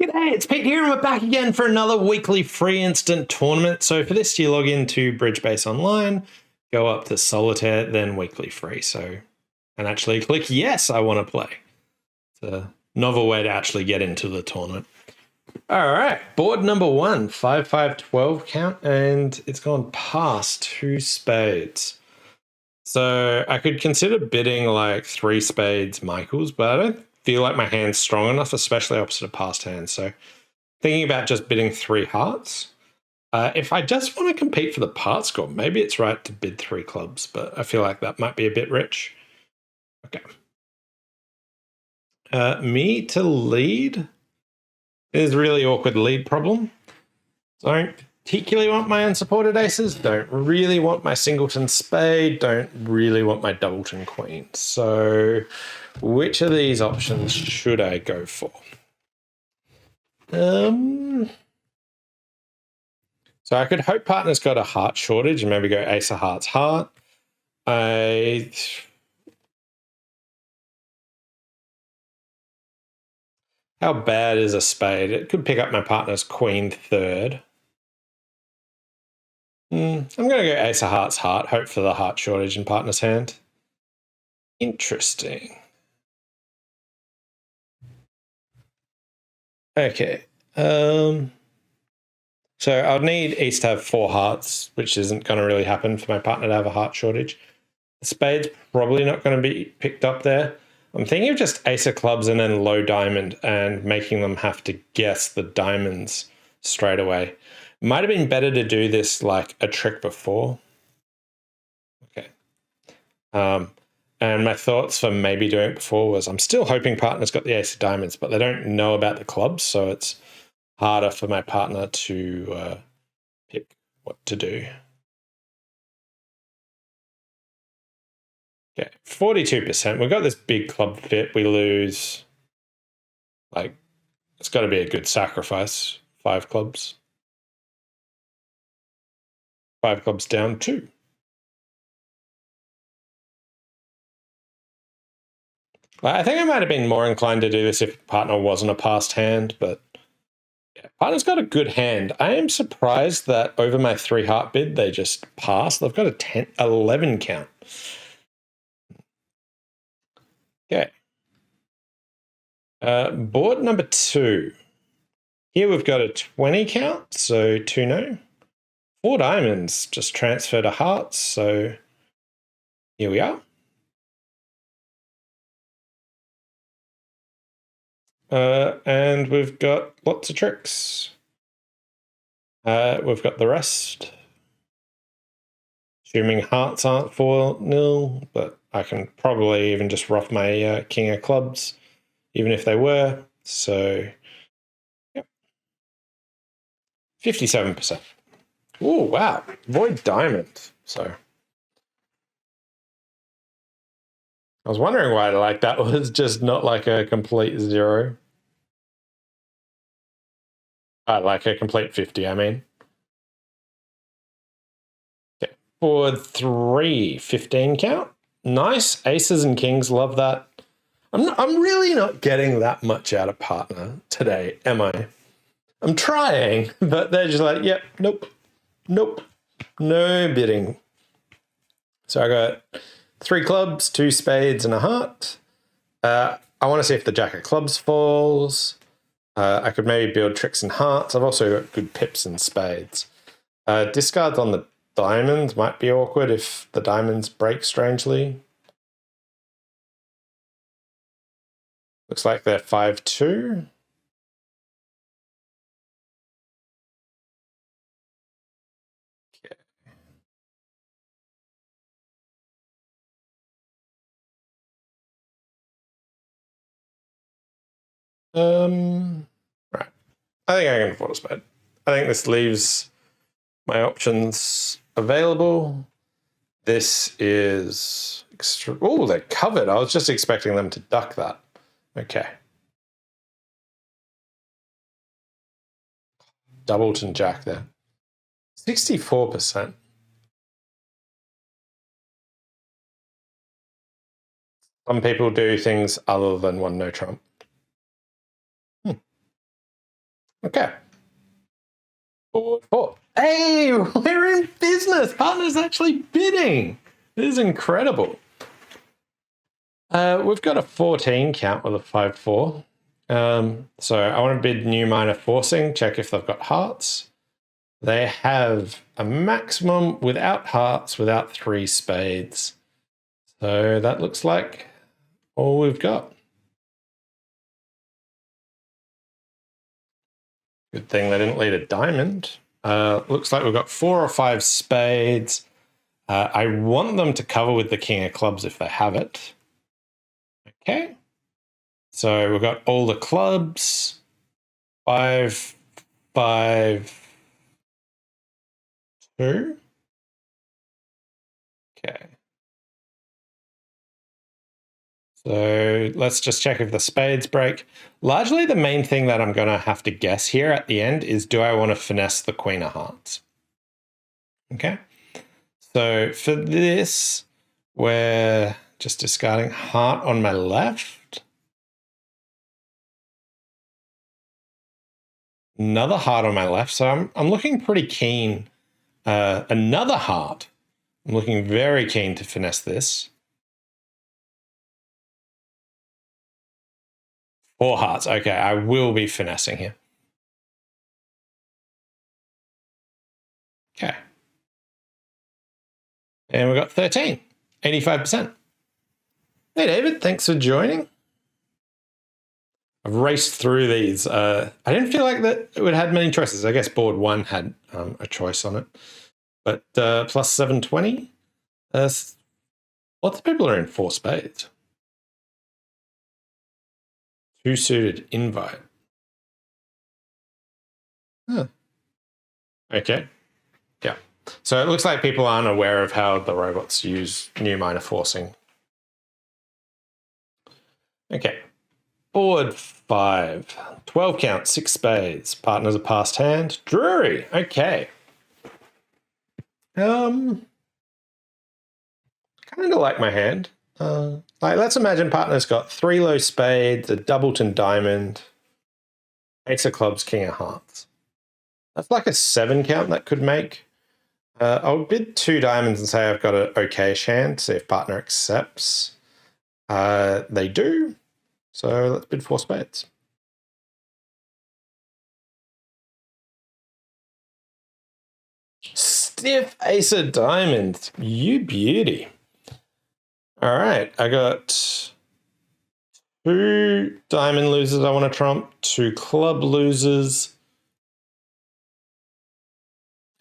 G'day, it's Pete here, and we're back again for another weekly free instant tournament. So for this, you log into Bridgebase Online, go up to Solitaire, then weekly free. And actually click yes, I want to play. It's a novel way to actually get into the tournament. All right, board number 1, 5-5-12 count, and it's gone past 2 spades. So I could consider bidding like 3 spades Michaels, but I don't feel like my hand's strong enough, especially opposite a passed hand. So thinking about just bidding 3 hearts. If I just want to compete for the part score, maybe it's right to bid 3 clubs, but I feel like that might be a bit rich. Okay. Me to lead is a really awkward lead problem. Don't particularly want my unsupported aces, don't really want my singleton spade, don't really want my doubleton queen. So which of these options should I go for? So I could hope partner's got a heart shortage and maybe go ace of hearts heart. How bad is a spade? It could pick up my partner's queen third. I'm going to go ace of hearts heart, hope for the heart shortage in partner's hand. Interesting. Okay. So I'll need ace to have 4 hearts, which isn't going to really happen for my partner to have a heart shortage. The spade's probably not going to be picked up there. I'm thinking of just ace of clubs and then low diamond and making them have to guess the diamonds straight away. Might have been better to do this like a trick before. Okay. And my thoughts for maybe doing it before was I'm still hoping partner's got the ace of diamonds, but they don't know about the clubs, so it's harder for my partner to pick what to do. Okay, 42%. We've got this big club fit. We lose. Like, it's got to be a good sacrifice. 5 clubs. 5 clubs down 2. I think I might have been more inclined to do this if partner wasn't a passed hand, but yeah, partner's got a good hand. I am surprised that over my 3 heart bid, they just passed. They've got a 11 count. Okay. Board number 2. Here we've got a 20 count, so 2 no. 4 diamonds just transfer to hearts, so here we are. And we've got lots of tricks. We've got the rest. Assuming hearts aren't 4-0, but I can probably even just rough my king of clubs, even if they were. So, yep. 57%. Oh, wow. Void diamond. So, I was wondering why like that was just not like a complete 0. Like a complete 50, I mean. Okay. Board 3, 15 count. Nice. Aces and kings, love that. I'm really not getting that much out of partner today, am I? I'm trying, but they're just like, yep, nope, no bidding. So I got 3 clubs, 2 spades, and a heart. I want to see if the jack of clubs falls. I could maybe build tricks and hearts. I've also got good pips and spades. Discards on the diamonds might be awkward if the diamonds break strangely. Looks like they're 5-2. Right. I think I can afford a spade. I think this leaves my options available. This is extra. Oh, they're covered. I was just expecting them to duck that. Okay. Doubleton jack there. 64%. Some people do things other than one no trump. Okay. Board 4. Hey, we're in business. Partner's actually bidding. This is incredible. We've got a 14 count with a 5-4. So I want to bid new minor forcing, check if they've got hearts. They have a maximum without hearts, without 3 spades. So that looks like all we've got. Good thing they didn't lead a diamond. Looks like we've got 4 or 5 spades. I want them to cover with the king of clubs if they have it. Okay. So we've got all the clubs. 5, 5, 2. Okay. So let's just check if the spades break. Largely the main thing that I'm going to have to guess here at the end is, do I want to finesse the queen of hearts? Okay. So for this, we're just discarding heart on my left. Another heart on my left. So I'm looking pretty keen. Another heart. I'm looking very keen to finesse this. 4 hearts. Okay, I will be finessing here. Okay. And we've got 13, 85%. Hey, David, thanks for joining. I've raced through these. I didn't feel like that it would have many choices. I guess board 1 had a choice on it. But plus 720. Lots of people are in 4 spades. 2 suited invite. Huh. Okay. Yeah. So it looks like people aren't aware of how the robots use new minor forcing. Okay. Board 5. 12 count, 6 spades. Partners a passed hand. Drury. Okay. Kind of like my hand. Let's imagine partner's got 3 low spades, a doubleton diamond, ace of clubs, king of hearts. That's like a 7 count that could make. I'll bid 2 diamonds and say I've got an okay-ish hand, see if partner accepts. They do. So let's bid 4 spades. Stiff ace of diamonds. You beauty. All right, I got 2 diamond losers I want to trump, 2 club losers.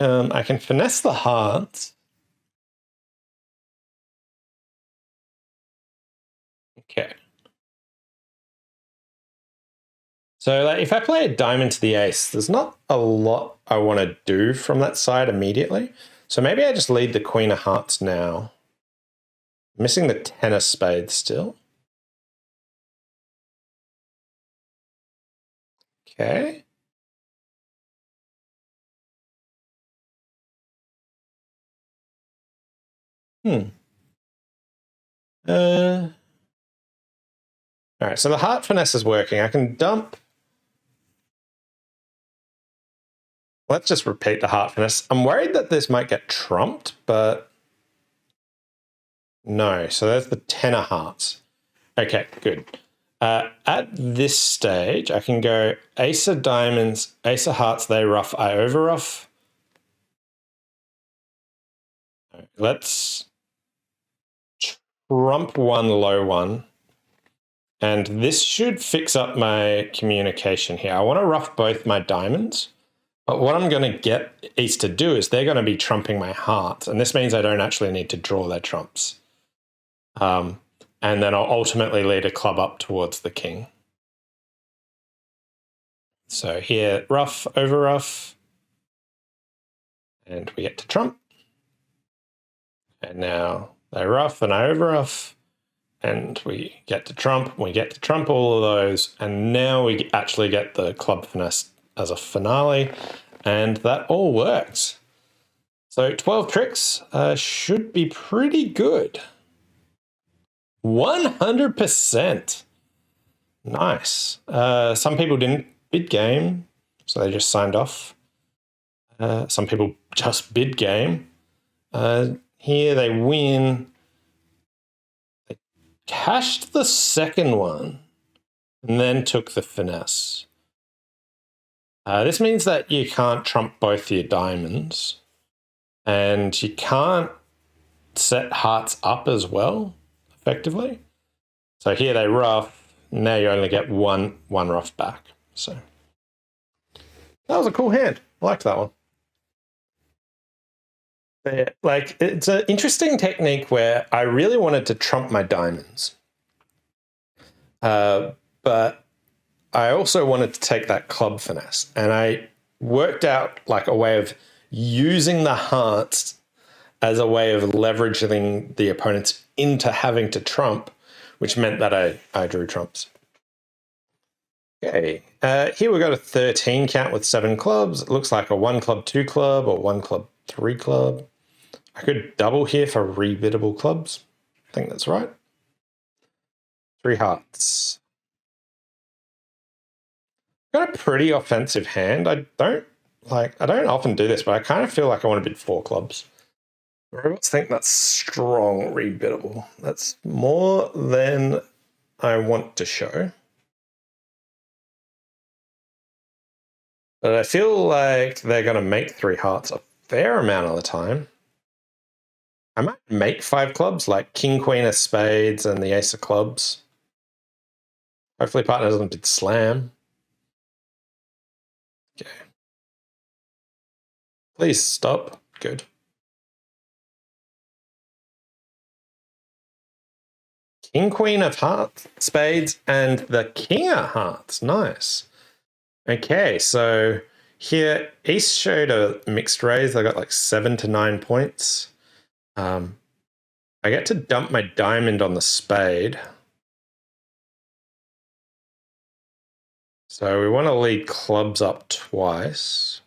I can finesse the hearts. Okay. So like, if I play a diamond to the ace, there's not a lot I want to do from that side immediately. So maybe I just lead the queen of hearts now. Missing the 10 of spades still. Okay. All right, so the heart finesse is working. I can dump. Let's just repeat the heart finesse. I'm worried that this might get trumped, but no. So there's the 10 of hearts. Okay, good. At this stage, I can go ace of diamonds, ace of hearts, they ruff, I overruff. Let's trump 1, low 1. And this should fix up my communication here. I want to ruff both my diamonds. But what I'm going to get East to do is they're going to be trumping my heart. And this means I don't actually need to draw their trumps. And then I'll ultimately lead a club up towards the king. So here, ruff, over ruff. And we get to trump. And now they ruff and I over ruff. And we get to trump. We get to trump all of those. And now we actually get the club finesse as a finale, and that all works. So 12 tricks should be pretty good. 100%. Nice. Some people didn't bid game. So they just signed off. Some people just bid game. Here they win. They cashed the second one and then took the finesse. This means that you can't trump both your diamonds, and you can't set hearts up as well, effectively. So here they ruff. Now you only get one ruff back. So that was a cool hand. I liked that one. But, like, it's an interesting technique where I really wanted to trump my diamonds, but I also wanted to take that club finesse, and I worked out like a way of using the hearts as a way of leveraging the opponents into having to trump, which meant that I drew trumps. Okay, here we've got a 13 count with 7 clubs. It looks like a 1 club, 2 club, or 1 club, 3 club. I could double here for rebiddable clubs. I think that's right. 3 hearts. Got a pretty offensive hand. I don't often do this, but I kind of feel like I want to bid 4 clubs. Robots think that's strong rebiddable. That's more than I want to show. But I feel like they're going to make 3 hearts a fair amount of the time. I might make 5 clubs, like King, Queen of Spades and the Ace of Clubs. Hopefully partner doesn't bid slam. Okay. Please stop. Good. King, Queen of Hearts, Spades, and the King of Hearts. Nice. Okay, so here East showed a mixed raise. I got like 7 to 9 points. I get to dump my diamond on the spade. So we want to lead clubs up twice.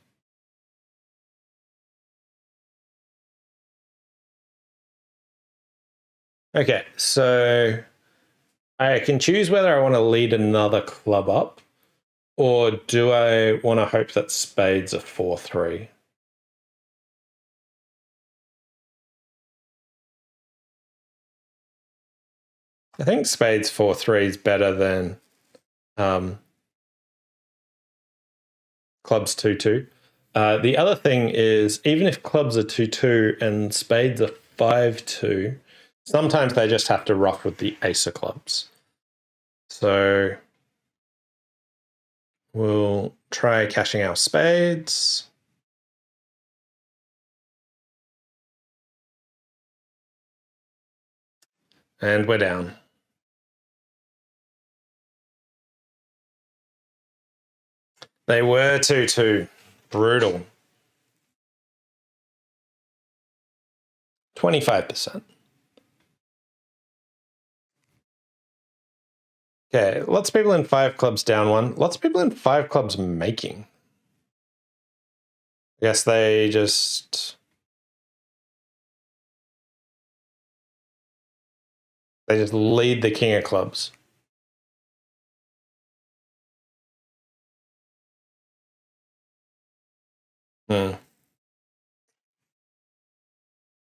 Okay, so I can choose whether I want to lead another club up, or do I want to hope that spades are 4-3? I think spades 4-3 is better than clubs 2-2. The other thing is, even if clubs are 2-2 and spades are 5-2, sometimes they just have to ruff with the ace of clubs. So we'll try cashing our spades. And we're down. They were 2-2. Brutal. 25%. Okay, lots of people in 5 clubs down 1. Lots of people in 5 clubs making. I guess they just lead the king of clubs.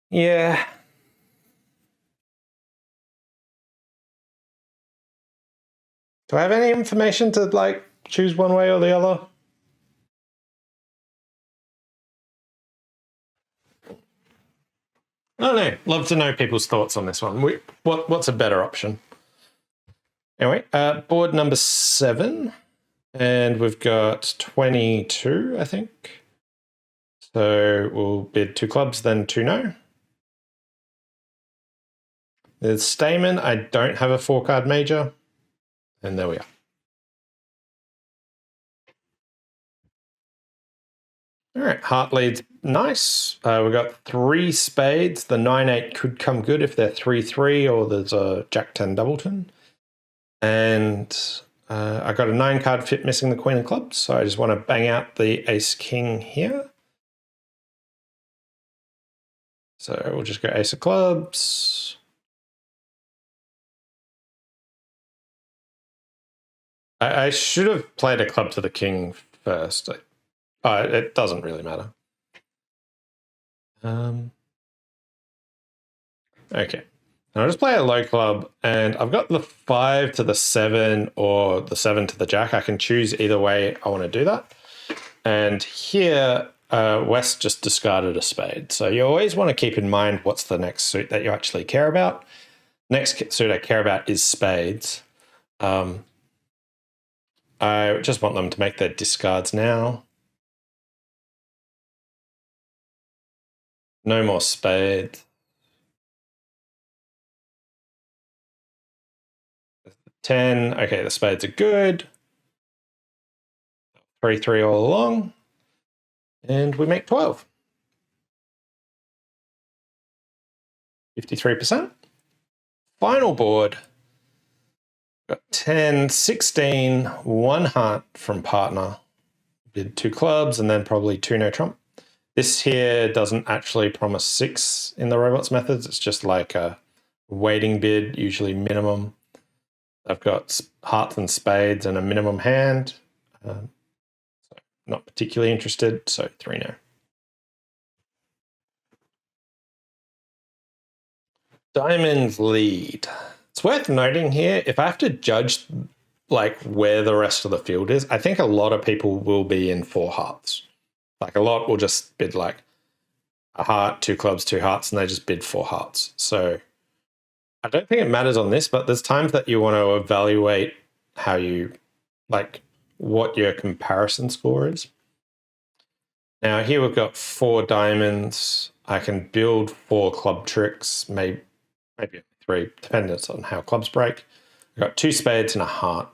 Yeah. Do I have any information to like choose one way or the other? I don't know. Love to know people's thoughts on this one. What's a better option? Anyway, board number 7, and we've got 22, I think. So we'll bid 2 clubs, then 2 no. There's Stayman. I don't have a 4-card major. And there we are. All right, heart leads. Nice. We've got 3 spades. The 9-8 could come good if they're 3-3 or there's a Jack-10 doubleton. And I got a 9-card fit missing the Queen of Clubs, so I just want to bang out the Ace-King here. So we'll just go Ace of Clubs. I should have played a club to the king first. It doesn't really matter. Okay. And I'll just play a low club, and I've got the 5 to the 7 or the 7 to the jack. I can choose either way I want to do that. And here, West just discarded a spade. So you always want to keep in mind what's the next suit that you actually care about. Next suit I care about is spades. I just want them to make their discards now. No more spades. 10. Okay, the spades are good. 3-3 all along. And we make 12. 53%. Final board. Got 10, 16, 1 heart from partner. Did 2 clubs and then probably 2 no trump. This here doesn't actually promise 6 in the robots methods. It's just like a waiting bid, usually minimum. I've got hearts and spades and a minimum hand. So not particularly interested, so 3 no. Diamonds lead. It's worth noting here, if I have to judge like where the rest of the field is, I think a lot of people will be in 4 hearts. Like a lot will just bid like a heart, 2 clubs, 2 hearts, and they just bid 4 hearts. So I don't think it matters on this, but there's times that you want to evaluate how you, like, what your comparison score is. Now here we've got 4 diamonds. I can build 4 club tricks, maybe 3, depending on how clubs break. I've got 2 spades and a heart.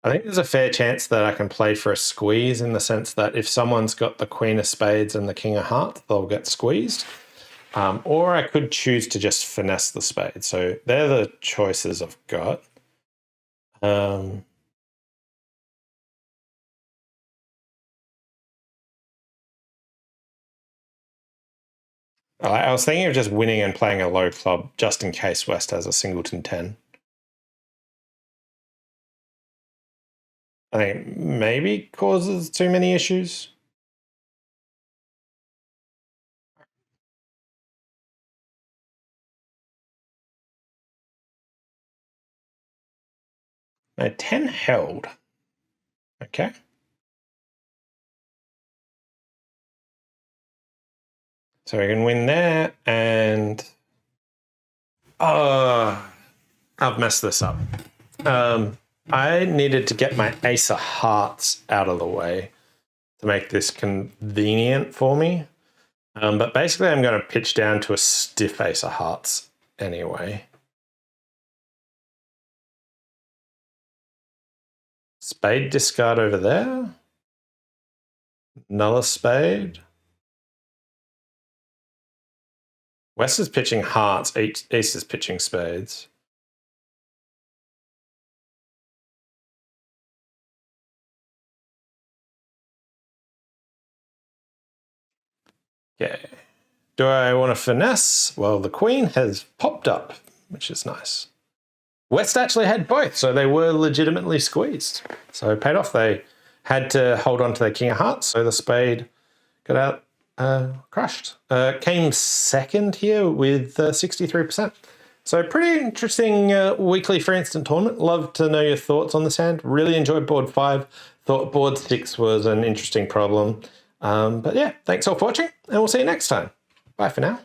I think there's a fair chance that I can play for a squeeze, in the sense that if someone's got the queen of spades and the king of hearts, they'll get squeezed. Or I could choose to just finesse the spade. So they're the choices I've got. I was thinking of just winning and playing a low club just in case West has a singleton 10. I think maybe causes too many issues. No, 10 held. Okay. So we can win there, and I've messed this up. I needed to get my ace of hearts out of the way to make this convenient for me. But basically I'm going to pitch down to a stiff ace of hearts anyway. Spade discard over there. Another spade. West is pitching hearts, East is pitching spades. Okay. Do I want to finesse? Well, the queen has popped up, which is nice. West actually had both, so they were legitimately squeezed. So it paid off. They had to hold on to their king of hearts, so the spade got out crushed. Came second here with 63%. So pretty interesting weekly free instant tournament. Love to know your thoughts on this hand. Really enjoyed board 5. Thought board 6 was an interesting problem. But yeah, thanks all for watching, and we'll see you next time. Bye for now.